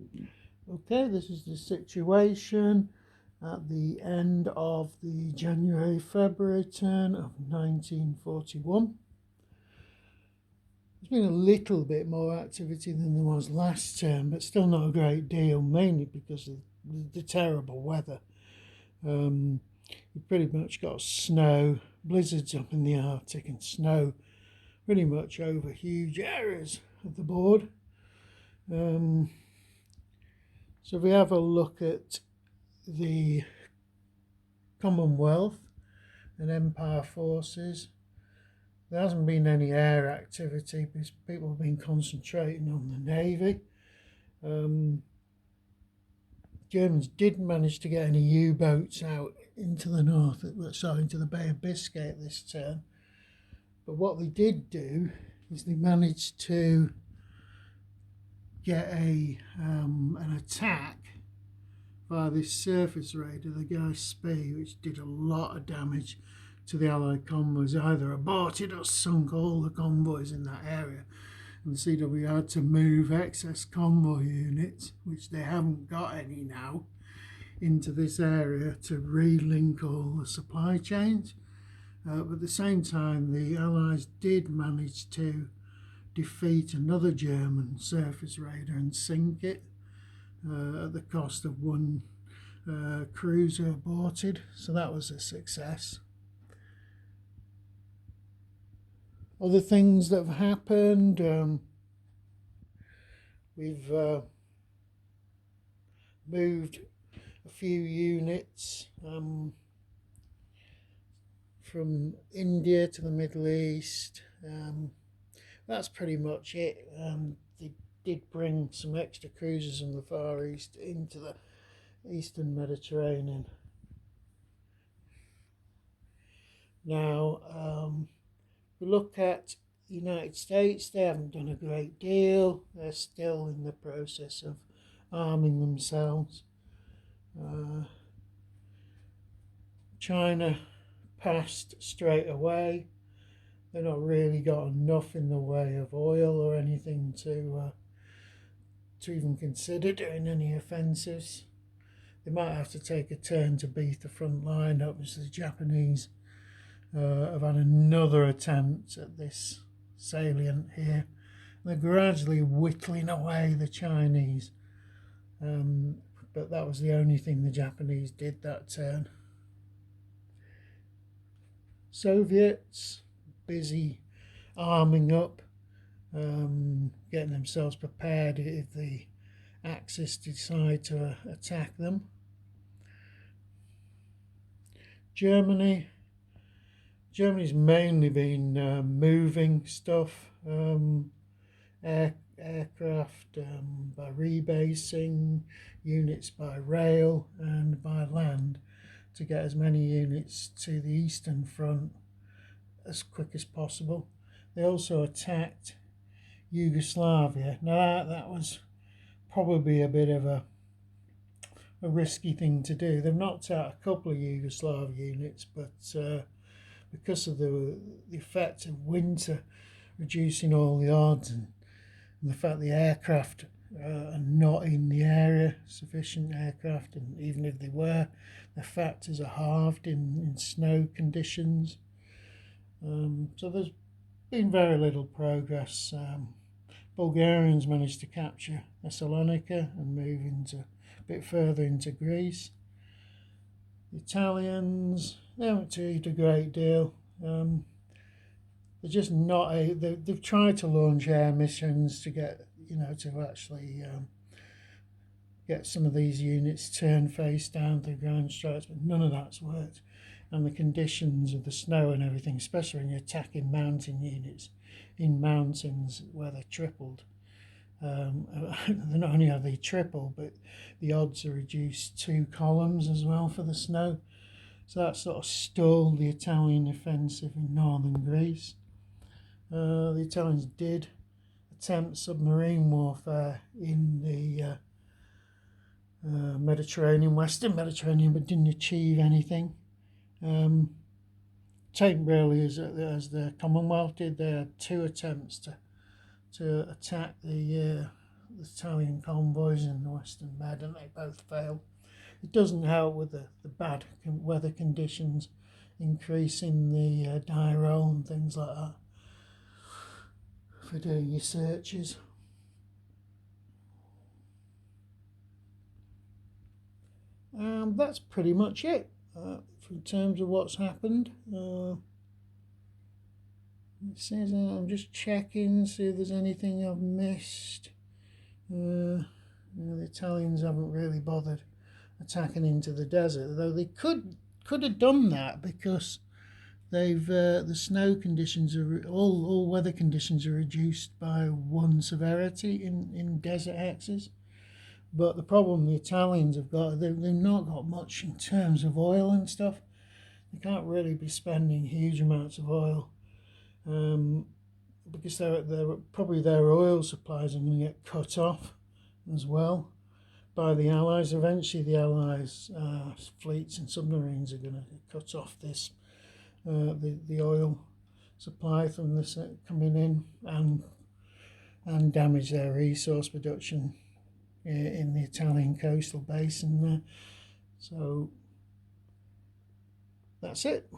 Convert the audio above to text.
Okay, this is the situation at the end of the January-February turn of 1941. There's been a little bit more activity than there was last term, but still not a great deal, mainly because of the terrible weather. You pretty much got snow, blizzards up in the Arctic, and snow pretty much over huge areas of the board. So if we have a look at the Commonwealth and Empire forces, there hasn't been any air activity because people have been concentrating on the Navy. Germans didn't manage to get any U-boats out into the north, into the Bay of Biscay at this turn. But what they did do is they managed to get an attack by this surface raider, the Guy Spee, which did a lot of damage to the Allied convoys, either aborted or sunk all the convoys in that area. And the CW had to move excess convoy units, which they haven't got any now, into this area to relink all the supply chains. But at the same time, the Allies did manage to defeat another German surface raider and sink it at the cost of one cruiser aborted. So that was a success. Other things that have happened, we've moved a few units from India to the Middle East. That's pretty much it. They did bring some extra cruisers from the Far East into the Eastern Mediterranean. Now, we look at the United States. They haven't done a great deal. They're still in the process of arming themselves. China passed straight away. They've not really got enough in the way of oil or anything to even consider doing any offensives. They might have to take a turn to beef the front line up, as the Japanese have had another attempt at this salient here. They're gradually whittling away the Chinese, but that was the only thing the Japanese did that turn. Soviets busy arming up, getting themselves prepared if the Axis decide to attack them. Germany's mainly been moving stuff, aircraft by rebasing, units by rail and by land to get as many units to the Eastern Front as quick as possible. They also attacked Yugoslavia. Now that was probably a bit of a risky thing to do. They've knocked out a couple of Yugoslav units, but because of the effect of winter reducing all the odds and the fact the aircraft are not in the area, sufficient aircraft, and even if they were, the factors are halved in snow conditions. So there's been very little progress. Bulgarians managed to capture Thessalonica and move a bit further into Greece. The Italians, they haven't achieved a great deal. They're just not they've tried to launch air missions to get to actually get some of these units turned face down through ground strikes, but none of that's worked. And the conditions of the snow and everything, especially when you're attacking mountain units in mountains where they're tripled, not only are they triple, but the odds are reduced 2 columns as well for the snow. So that sort of stalled the Italian offensive in northern Greece. The Italians did attempt submarine warfare in the Mediterranean, Western Mediterranean, but didn't achieve anything. Same really as the Commonwealth did. They had 2 attempts to attack the Italian convoys in the Western Med, and they both failed. It doesn't help with the bad weather conditions, increasing the die roll and things like that for doing your searches. That's pretty much it in terms of what's happened. It says I'm just checking, see if there's anything I've missed. The Italians haven't really bothered attacking into the desert, though they could have done that, because they've the snow conditions are all weather conditions are reduced by 1 severity in desert hexes. But the problem the Italians have got, they've not got much in terms of oil and stuff. They can't really be spending huge amounts of oil, because probably their oil supplies are going to get cut off as well by the Allies. Eventually the Allies fleets and submarines are going to cut off this the oil supply from this coming in, and damage their resource production in the Italian coastal basin there. So that's it.